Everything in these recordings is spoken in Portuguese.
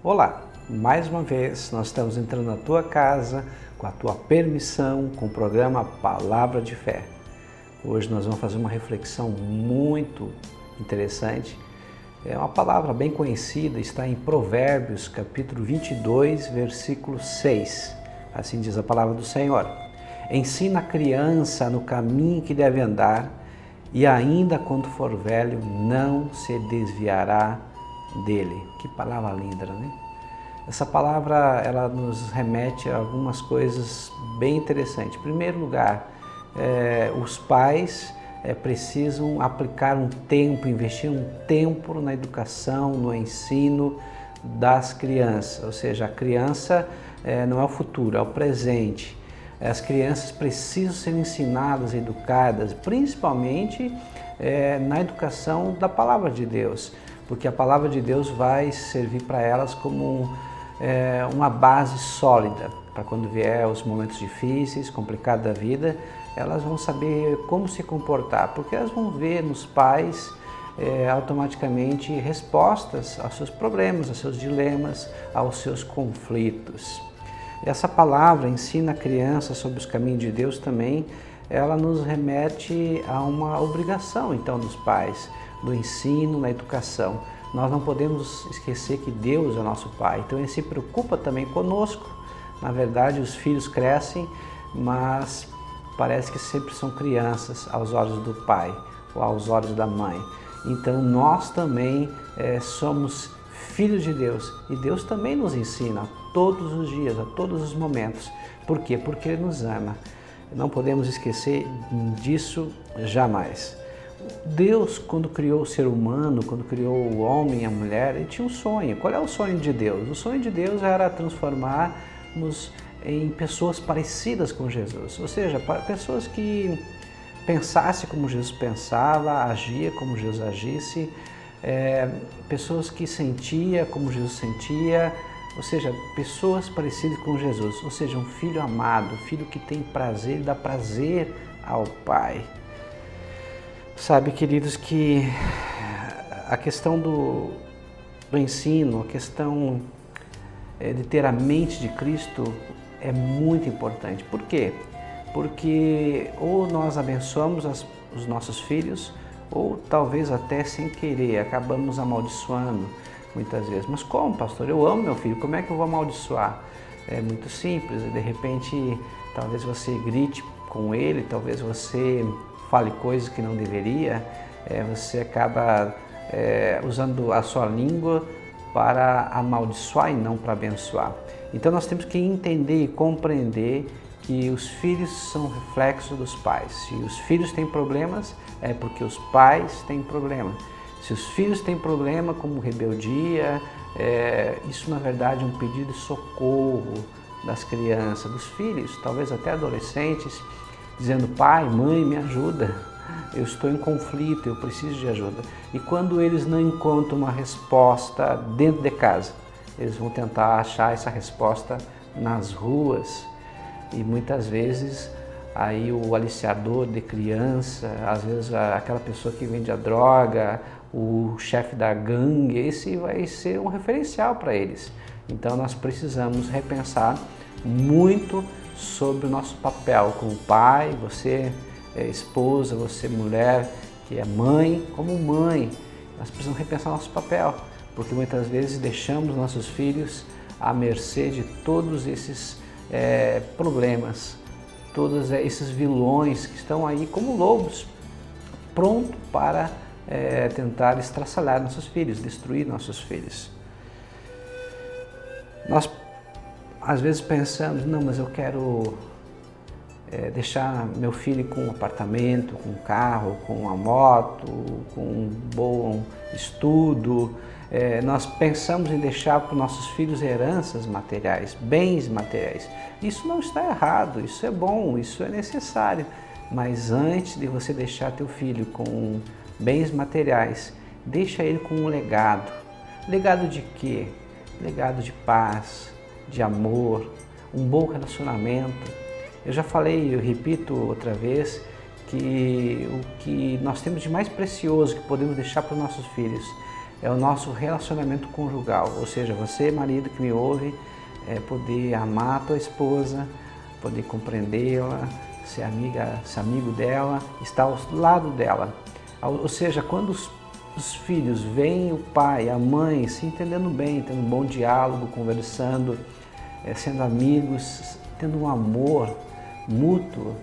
Olá, mais uma vez nós estamos entrando na tua casa com a tua permissão com o programa Palavra de Fé. Hoje nós vamos fazer uma reflexão muito interessante. É uma palavra bem conhecida, está em Provérbios, capítulo 22, versículo 6. Assim diz a palavra do Senhor. Ensina a criança no caminho que deve andar e ainda quando for velho não se desviará dele. Que palavra linda, né? Essa palavra ela nos remete a algumas coisas bem interessantes. Em primeiro lugar, os pais precisam aplicar um tempo, investir um tempo na educação, no ensino das crianças. Ou seja, a criança não é o futuro, é o presente. As crianças precisam ser ensinadas, educadas, principalmente na educação da Palavra de Deus, porque a Palavra de Deus vai servir para elas como uma base sólida, para quando vier os momentos difíceis, complicados da vida, elas vão saber como se comportar, porque elas vão ver nos pais automaticamente respostas aos seus problemas, aos seus dilemas, aos seus conflitos. Essa palavra ensina a criança sobre os caminhos de Deus também, ela nos remete a uma obrigação então dos pais, do ensino, na educação. Nós não podemos esquecer que Deus é o nosso Pai, então Ele se preocupa também conosco. Na verdade, os filhos crescem, mas parece que sempre são crianças aos olhos do pai ou aos olhos da mãe. Então nós também somos filhos de Deus e Deus também nos ensina todos os dias, a todos os momentos. Por quê? Porque Ele nos ama. Não podemos esquecer disso jamais. Deus, quando criou o ser humano, quando criou o homem e a mulher, Ele tinha um sonho. Qual é o sonho de Deus? O sonho de Deus era transformarmos em pessoas parecidas com Jesus, ou seja, pessoas que pensassem como Jesus pensava, agia como Jesus agisse, pessoas que sentia como Jesus sentia, ou seja, pessoas parecidas com Jesus, ou seja, um filho amado, filho que tem prazer e dá prazer ao Pai. Sabe, queridos, que a questão do ensino, a questão de ter a mente de Cristo é muito importante. Por quê? Porque ou nós abençoamos os nossos filhos, ou talvez até sem querer acabamos amaldiçoando muitas vezes. Mas como, pastor? Eu amo meu filho, como é que eu vou amaldiçoar? É muito simples, de repente talvez você grite com ele, talvez você fale coisas que não deveria, você acaba usando a sua língua para amaldiçoar e não para abençoar. Então nós temos que entender e compreender que os filhos são reflexo dos pais. Se os filhos têm problemas, é porque os pais têm problema. Se os filhos têm problema como rebeldia, isso na verdade é um pedido de socorro das crianças, dos filhos, talvez até adolescentes, dizendo: pai, mãe, me ajuda, eu estou em conflito, eu preciso de ajuda. E quando eles não encontram uma resposta dentro de casa, eles vão tentar achar essa resposta nas ruas. E muitas vezes aí o aliciador de criança, às vezes aquela pessoa que vende a droga, o chefe da gangue, esse vai ser um referencial para eles. Então nós precisamos repensar muito sobre o nosso papel como pai, você esposa, você mulher que é mãe, como mãe, nós precisamos repensar nosso papel, porque muitas vezes deixamos nossos filhos à mercê de todos esses problemas, todos esses vilões que estão aí como lobos, pronto para tentar estraçalhar nossos filhos, destruir nossos filhos. Nós às vezes pensamos: não, mas eu quero deixar meu filho com um apartamento, com um carro, com uma moto, com um bom estudo. Nós pensamos em deixar para os nossos filhos heranças materiais, bens materiais. Isso não está errado, isso é bom, isso é necessário. Mas antes de você deixar teu filho com bens materiais, deixa ele com um legado. Legado de quê? Legado de paz, de amor, um bom relacionamento. Eu já falei, eu repito outra vez, que o que nós temos de mais precioso que podemos deixar para os nossos filhos é o nosso relacionamento conjugal, ou seja, você, marido que me ouve, poder amar a tua esposa, poder compreendê-la, ser amigo dela, estar ao lado dela. Ou seja, quando os filhos veem o pai, a mãe se entendendo bem, tendo um bom diálogo, conversando, sendo amigos, tendo um amor mútuo,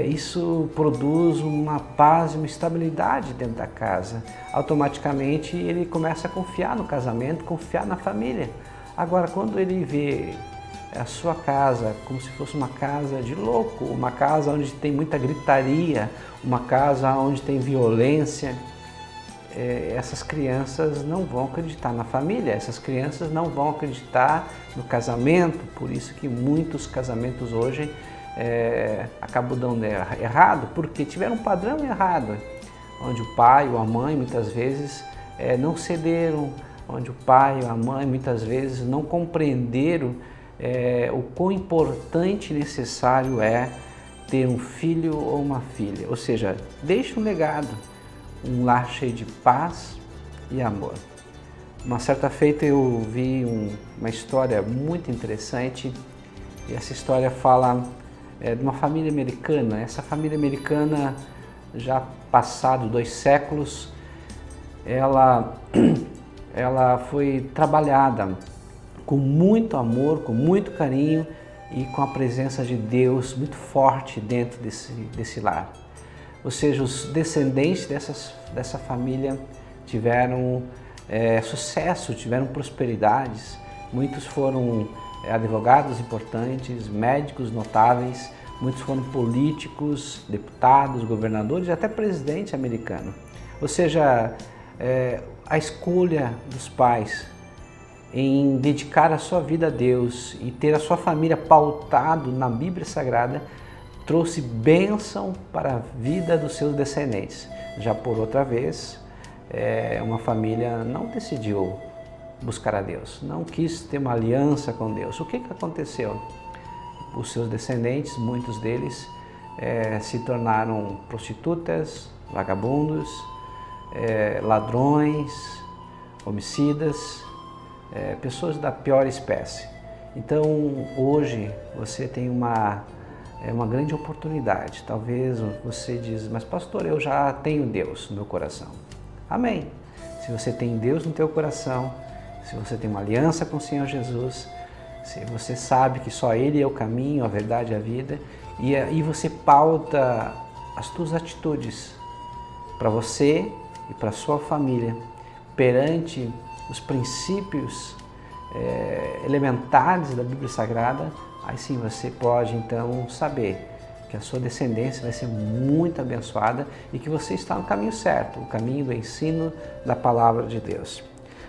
isso produz uma paz e uma estabilidade dentro da casa. Automaticamente ele começa a confiar no casamento, confiar na família. Agora, quando ele vê a sua casa como se fosse uma casa de louco, uma casa onde tem muita gritaria, uma casa onde tem violência, essas crianças não vão acreditar na família, essas crianças não vão acreditar no casamento. Por isso que muitos casamentos hoje acabam dando errado, porque tiveram um padrão errado, onde o pai ou a mãe muitas vezes não cederam, onde o pai ou a mãe muitas vezes não compreenderam o quão importante e necessário é ter um filho ou uma filha, ou seja, deixa um legado, um lar cheio de paz e amor. Uma certa feita eu vi uma história muito interessante, e essa história fala de uma família americana. Essa família americana, já passado 2 séculos, ela foi trabalhada com muito amor, com muito carinho e com a presença de Deus muito forte dentro desse lar. Ou seja, os descendentes dessa família tiveram sucesso, tiveram prosperidades. Muitos foram advogados importantes, médicos notáveis, muitos foram políticos, deputados, governadores e até presidente americano. Ou seja, a escolha dos pais em dedicar a sua vida a Deus e ter a sua família pautado na Bíblia Sagrada trouxe bênção para a vida dos seus descendentes. Já por outra vez, uma família não decidiu buscar a Deus, não quis ter uma aliança com Deus. O que aconteceu? Os seus descendentes, muitos deles, se tornaram prostitutas, vagabundos, ladrões, homicidas, pessoas da pior espécie. Então, hoje, você tem uma grande oportunidade. Talvez você diz, mas pastor, eu já tenho Deus no meu coração. Amém. Se você tem Deus no teu coração, se você tem uma aliança com o Senhor Jesus, se você sabe que só Ele é o caminho, a verdade e a vida, e você pauta as tuas atitudes para você e para a sua família perante os princípios elementares da Bíblia Sagrada, aí sim você pode então saber que a sua descendência vai ser muito abençoada e que você está no caminho certo, o caminho do ensino da Palavra de Deus.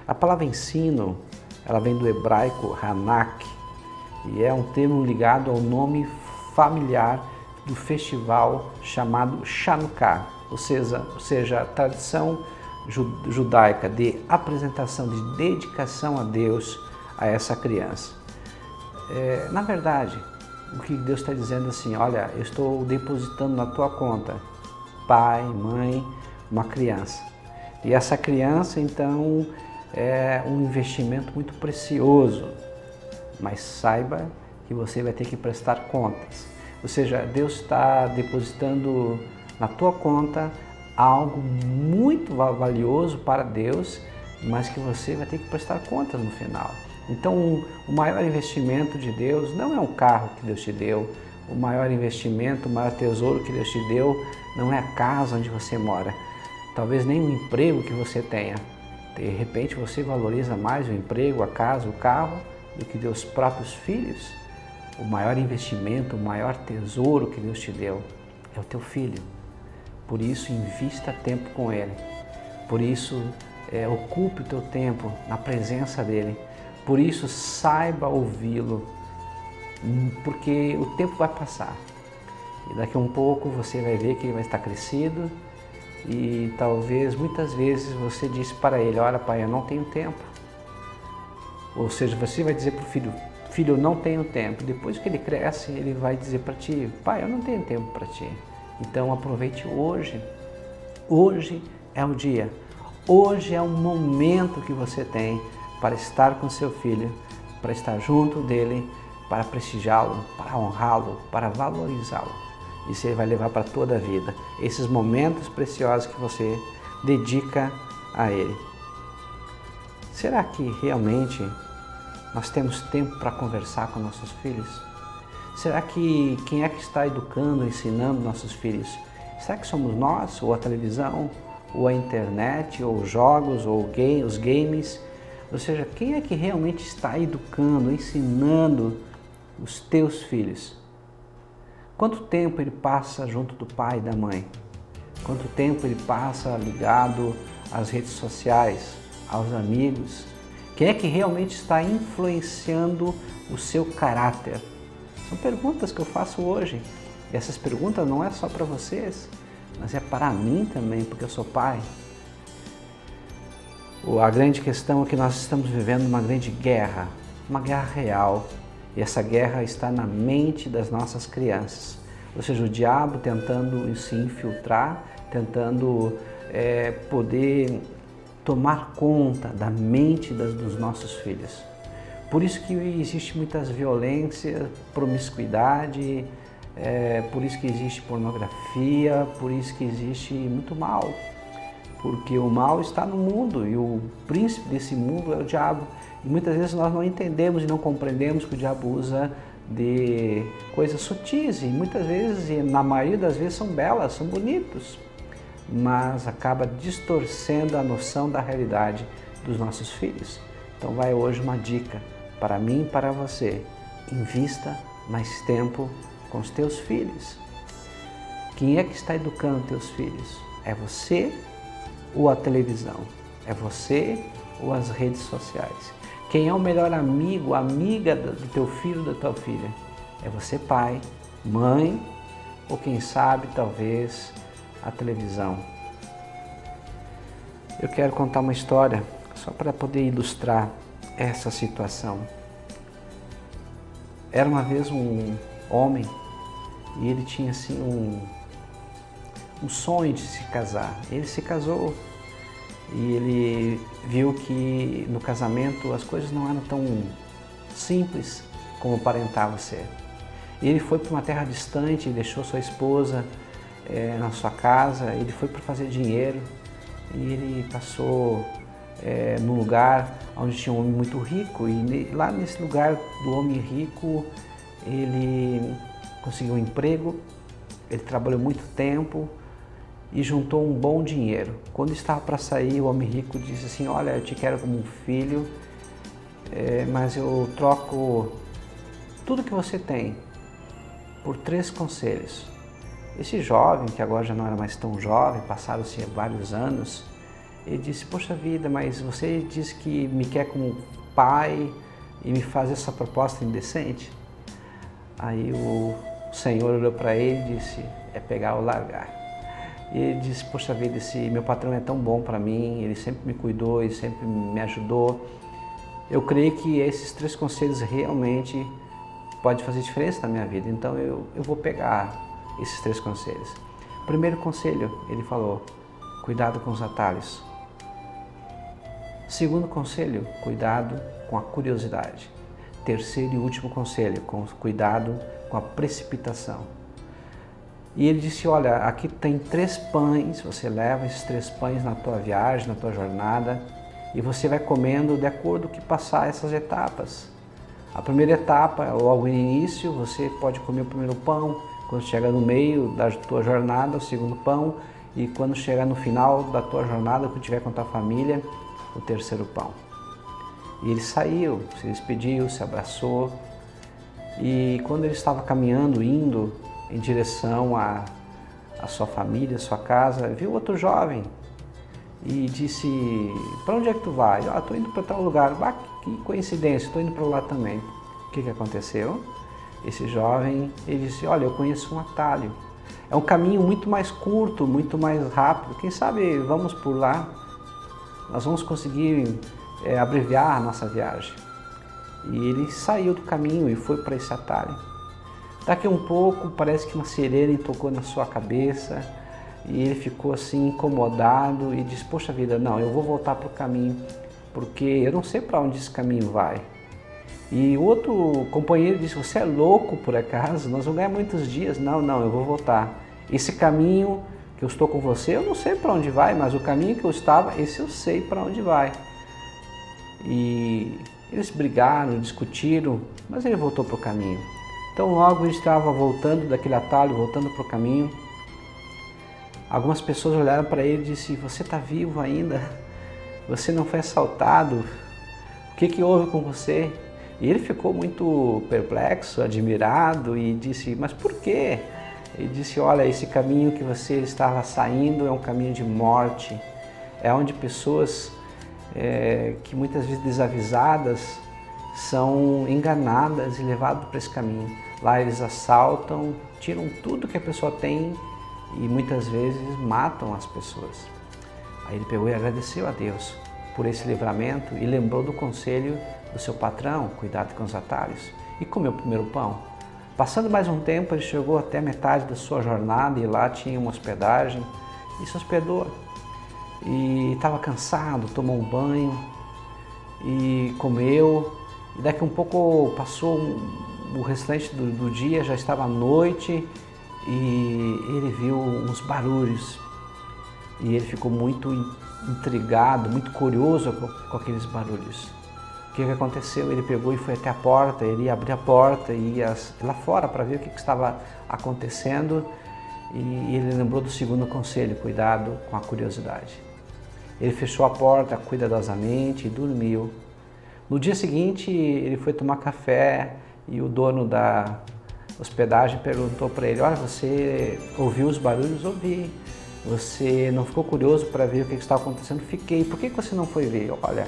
A palavra ensino, ela vem do hebraico Hanak, e é um termo ligado ao nome familiar do festival chamado Chanukah, ou seja, a tradição judaica de apresentação, de dedicação a Deus a essa criança. Na verdade, o que Deus está dizendo assim, olha, eu estou depositando na tua conta, pai, mãe, uma criança. E essa criança, então, é um investimento muito precioso, mas saiba que você vai ter que prestar contas. Ou seja, Deus está depositando na tua conta algo muito valioso para Deus, mas que você vai ter que prestar contas no final. Então, o maior investimento de Deus não é um carro que Deus te deu, o maior investimento, o maior tesouro que Deus te deu não é a casa onde você mora, talvez nem o emprego que você tenha. De repente você valoriza mais o emprego, a casa, o carro, do que Deus próprios filhos. O maior investimento, o maior tesouro que Deus te deu é o teu filho. Por isso, invista tempo com ele. Por isso, ocupe o teu tempo na presença dele. Por isso, saiba ouvi-lo, porque o tempo vai passar. E daqui a um pouco você vai ver que ele vai estar crescido e talvez, muitas vezes, você disse para ele, olha pai, eu não tenho tempo. Ou seja, você vai dizer para o filho, filho, eu não tenho tempo. Depois que ele cresce, ele vai dizer para ti, pai, eu não tenho tempo para ti. Então aproveite hoje. Hoje é o dia. Hoje é um momento que você tem para estar com seu filho, para estar junto dele, para prestigiá-lo, para honrá-lo, para valorizá-lo. Isso ele vai levar para toda a vida. Esses momentos preciosos que você dedica a ele. Será que realmente nós temos tempo para conversar com nossos filhos? Será que quem é que está educando, ensinando nossos filhos? Será que somos nós, ou a televisão, ou a internet, ou os jogos, ou os games? Ou seja, quem é que realmente está educando, ensinando os teus filhos? Quanto tempo ele passa junto do pai e da mãe? Quanto tempo ele passa ligado às redes sociais, aos amigos? Quem é que realmente está influenciando o seu caráter? São perguntas que eu faço hoje. E essas perguntas não é só para vocês, mas é para mim também, porque eu sou pai. A grande questão é que nós estamos vivendo uma grande guerra, uma guerra real. E essa guerra está na mente das nossas crianças. Ou seja, o diabo tentando se infiltrar, tentando poder tomar conta da mente dos nossos filhos. Por isso que existe muitas violências, promiscuidade, por isso que existe pornografia, por isso que existe muito mal. Porque o mal está no mundo e o príncipe desse mundo é o diabo. E muitas vezes nós não entendemos e não compreendemos que o diabo usa de coisas sutis e muitas vezes, e na maioria das vezes, são belas, são bonitos, mas acaba distorcendo a noção da realidade dos nossos filhos. Então vai hoje uma dica para mim e para você: invista mais tempo com os teus filhos. Quem é que está educando teus filhos? É você ou a televisão? É você ou as redes sociais? Quem é o melhor amigo, amiga do teu filho, da tua filha? É você, pai, mãe, ou quem sabe, talvez, a televisão. Eu quero contar uma história só para poder ilustrar essa situação. Era uma vez um homem e ele tinha assim um sonho de se casar. Ele se casou e ele viu que no casamento as coisas não eram tão simples como aparentava ser. Ele foi para uma terra distante, deixou sua esposa na sua casa, ele foi para fazer dinheiro e ele passou num lugar onde tinha um homem muito rico e lá nesse lugar do homem rico ele conseguiu um emprego, ele trabalhou muito tempo e juntou um bom dinheiro. Quando estava para sair, o homem rico disse assim: olha, eu te quero como um filho, mas eu troco tudo que você tem por 3 conselhos. Esse jovem, que agora já não era mais tão jovem, passaram-se vários anos, ele disse: poxa vida, mas você disse que me quer como pai e me faz essa proposta indecente? Aí o Senhor olhou para ele e disse: é pegar ou largar. E ele disse: poxa vida, esse meu patrão é tão bom para mim, ele sempre me cuidou, ele sempre me ajudou. Eu creio que esses 3 conselhos realmente podem fazer diferença na minha vida, então eu vou pegar esses 3 conselhos. Primeiro conselho, ele falou: cuidado com os atalhos. Segundo conselho, cuidado com a curiosidade. Terceiro e último conselho, cuidado com a precipitação. E ele disse: olha, aqui tem 3 pães, você leva esses 3 pães na tua viagem, na tua jornada, e você vai comendo de acordo com que passar essas etapas. A primeira etapa, logo no início, você pode comer o primeiro pão, quando chegar no meio da tua jornada, o segundo pão, e quando chegar no final da tua jornada, quando estiver com a tua família, o terceiro pão. E ele saiu, se despediu, se abraçou, e quando ele estava caminhando, indo em direção à sua família, à sua casa, viu outro jovem e disse: para onde é que tu vai? Estou indo para tal lugar. Que coincidência, estou indo para lá também. O que aconteceu? Esse jovem, ele disse: olha, eu conheço um atalho. É um caminho muito mais curto, muito mais rápido. Quem sabe vamos por lá, nós vamos conseguir abreviar a nossa viagem. E ele saiu do caminho e foi para esse atalho. Daqui a um pouco, parece que uma sirene tocou na sua cabeça e ele ficou assim incomodado e disse, poxa vida, não, eu vou voltar para o caminho, porque eu não sei para onde esse caminho vai. E o outro companheiro disse, você é louco por acaso? Nós vamos ganhar muitos dias. Não, eu vou voltar. Esse caminho que eu estou com você, eu não sei para onde vai, mas o caminho que eu estava, esse eu sei para onde vai. E eles brigaram, discutiram, mas ele voltou para o caminho. Então logo ele estava voltando daquele atalho, voltando para o caminho. Algumas pessoas olharam para ele e disseram, você está vivo ainda? Você não foi assaltado? O que houve com você? E ele ficou muito perplexo, admirado e disse, mas por quê? Ele disse, olha, esse caminho que você estava saindo é um caminho de morte. É onde pessoas que muitas vezes desavisadas são enganadas e levadas para esse caminho. Lá eles assaltam, tiram tudo que a pessoa tem e muitas vezes matam as pessoas. Aí ele pegou e agradeceu a Deus por esse livramento e lembrou do conselho do seu patrão, cuidado com os atalhos, e comeu o primeiro pão. Passando mais um tempo, ele chegou até metade da sua jornada e lá tinha uma hospedagem e se hospedou. E estava cansado, tomou um banho e comeu. E daqui um pouco passou o restante do dia, já estava à noite e ele viu uns barulhos. E ele ficou muito intrigado, muito curioso com aqueles barulhos. O que aconteceu? Ele pegou e foi até a porta, ele ia abrir a porta e ia lá fora para ver o que estava acontecendo. E ele lembrou do segundo conselho, cuidado com a curiosidade. Ele fechou a porta cuidadosamente e dormiu. No dia seguinte, ele foi tomar café e o dono da hospedagem perguntou para ele, olha, você ouviu os barulhos? Ouvi. Você não ficou curioso para ver o que estava acontecendo? Fiquei. Por que você não foi ver? Olha,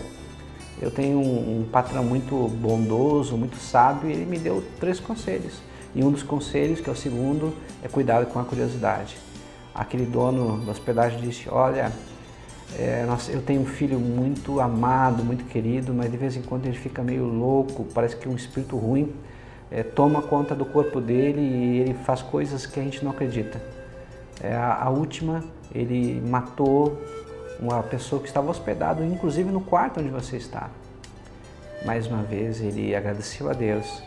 eu tenho um patrão muito bondoso, muito sábio, e ele me deu 3 conselhos. E um dos conselhos, que é o segundo, é cuidado com a curiosidade. Aquele dono da hospedagem disse, olha, eu tenho um filho muito amado, muito querido, mas de vez em quando ele fica meio louco, parece que um espírito ruim toma conta do corpo dele e ele faz coisas que a gente não acredita. A última, ele matou uma pessoa que estava hospedada, inclusive no quarto onde você está. Mais uma vez, ele agradeceu a Deus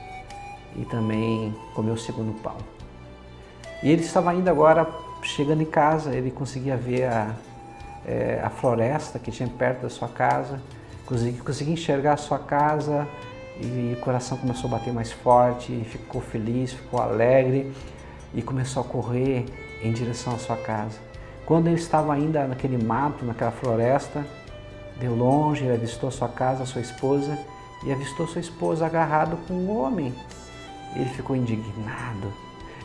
e também comeu o segundo pão. E ele estava indo agora, chegando em casa, ele conseguia ver a floresta que tinha perto da sua casa, conseguia enxergar a sua casa e o coração começou a bater mais forte, e ficou feliz, ficou alegre e começou a correr em direção à sua casa. Quando ele estava ainda naquele mato, naquela floresta, de longe ele avistou sua casa, sua esposa, e avistou sua esposa agarrado com um homem. Ele ficou indignado,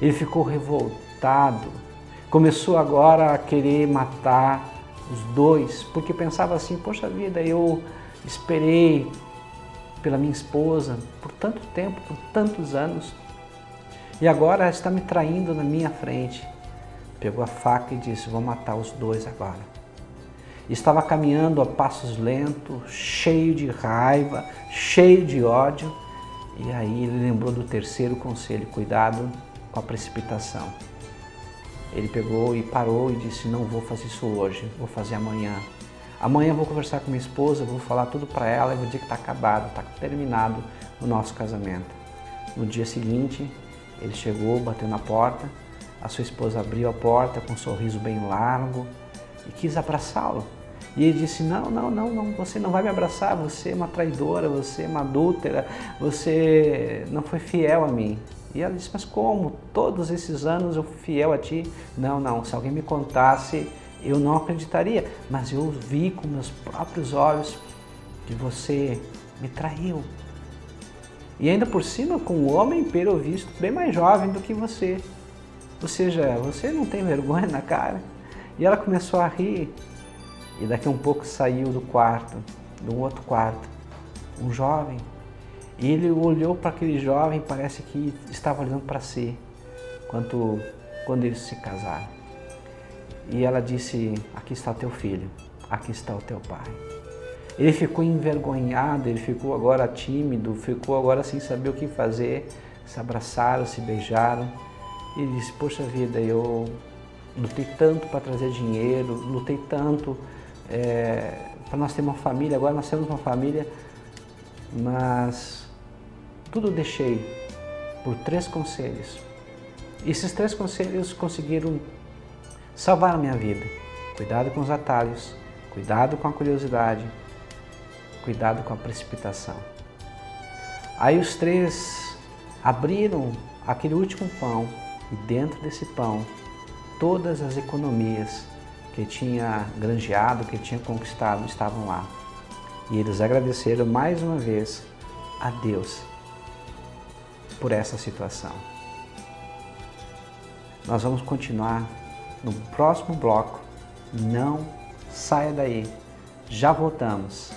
ele ficou revoltado, começou agora a querer matar os dois, porque pensava assim, poxa vida, eu esperei pela minha esposa por tanto tempo, por tantos anos, e agora ela está me traindo na minha frente. Pegou a faca e disse, vou matar os dois agora. Estava caminhando a passos lentos, cheio de raiva, cheio de ódio, e aí ele lembrou do terceiro conselho, cuidado com a precipitação. Ele pegou e parou e disse, não vou fazer isso hoje, vou fazer amanhã. Amanhã eu vou conversar com minha esposa, vou falar tudo para ela e vou dizer que está acabado, está terminado o nosso casamento. No dia seguinte, ele chegou, bateu na porta, a sua esposa abriu a porta com um sorriso bem largo e quis abraçá-lo. E ele disse, não, você não vai me abraçar, você é uma traidora, você é uma adúltera, você não foi fiel a mim. E ela disse, mas como? Todos esses anos eu fui fiel a ti? Não, se alguém me contasse, eu não acreditaria. Mas eu vi com meus próprios olhos que você me traiu. E ainda por cima com um homem, pelo visto, bem mais jovem do que você. Ou seja, você não tem vergonha na cara? E ela começou a rir. E daqui a um pouco saiu do quarto, de um outro quarto, um jovem. E ele olhou para aquele jovem, parece que estava olhando para si, quando eles se casaram. E ela disse, aqui está o teu filho, aqui está o teu pai. Ele ficou envergonhado, ele ficou agora tímido, ficou agora sem saber o que fazer. Se abraçaram, se beijaram. E ele disse, poxa vida, eu lutei tanto para trazer dinheiro, lutei tanto para nós ter uma família, agora nós temos uma família, mas tudo deixei por 3 conselhos. E esses 3 conselhos conseguiram salvar a minha vida. Cuidado com os atalhos, cuidado com a curiosidade, cuidado com a precipitação. Aí os 3 abriram aquele último pão e dentro desse pão todas as economias que tinha granjeado, que tinha conquistado, estavam lá. E eles agradeceram mais uma vez a Deus por essa situação. Nós vamos continuar no próximo bloco. Não saia daí. Já voltamos.